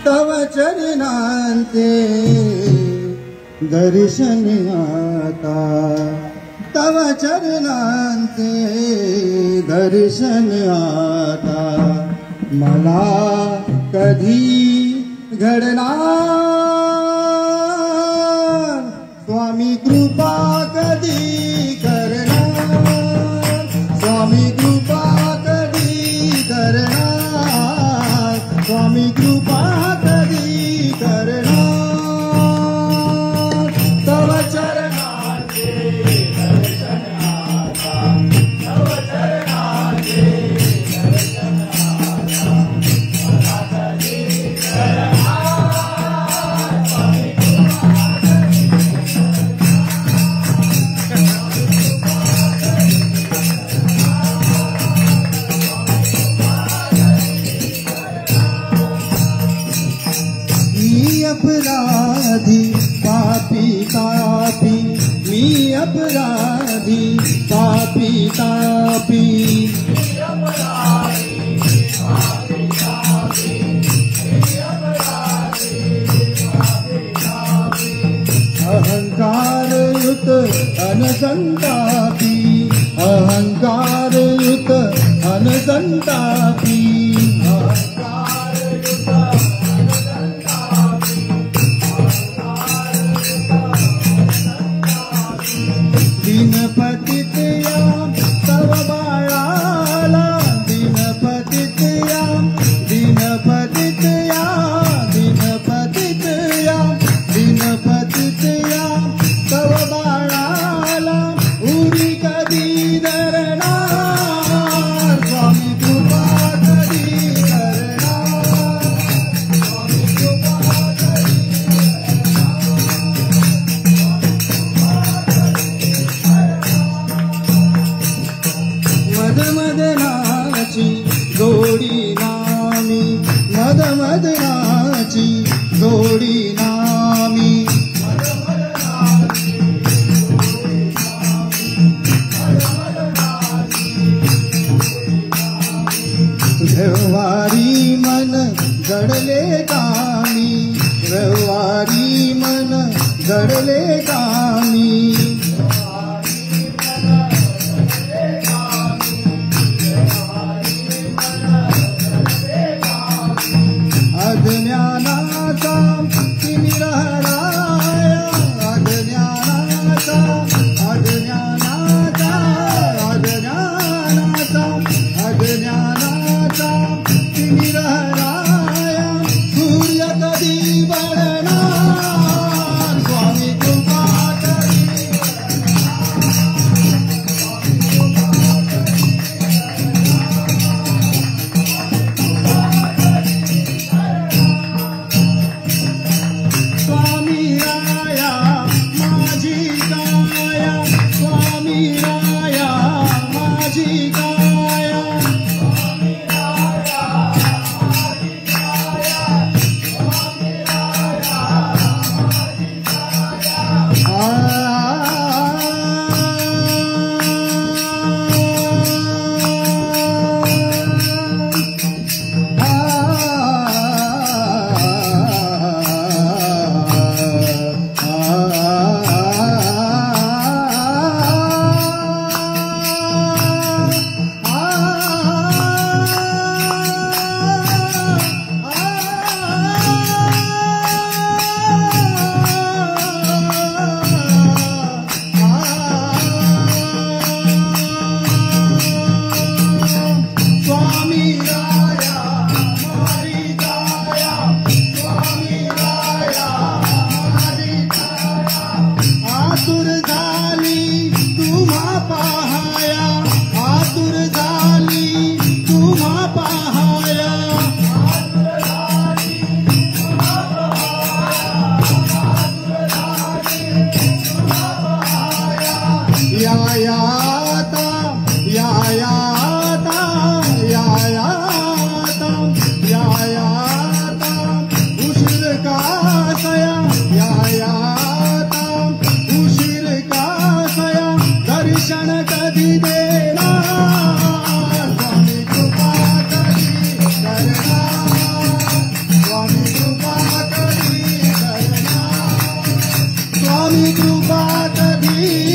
तव चरणांचे दर्शन आता, तव चरणांचे दर्शन आता मला कधी घडणार स्वामी कृपा कधी करणार, स्वामी कृपा कधी करणार, स्वामी कृपा कधी करणार तव चरणांचे दर्शन आता, तव चरणांचे दर्शन आता मला कधी करणार स्वामी अपराधी पापी तापी, मी अपराधी पापी तापी, अहंकार युत अनसंतापी, अहंकार युत अनसंतापी, दिनपतितया तव बाळाला, दिनपतितया, दिनपतितया, दिनपतितया, दिनपतितया तव बाळाला उरी कधी धरणार स्वामी कृपा कधी करणार, स्वामी कृपा कधी मदमदनाची जोडी नामी, मदमदनाची जोडी नामी, व्यवहारी मन जडले कामी, व्यवहारी मन जडले कामी, अज्ञानाचा तिमिरहराया, अज्ञानाचा, अज्ञानाचा, अज्ञानाचा, अज्ञानाचा तिमिरहराया सूर्य कधी बळणार स्वामी कृपा कधी स्वामी कृपा कधी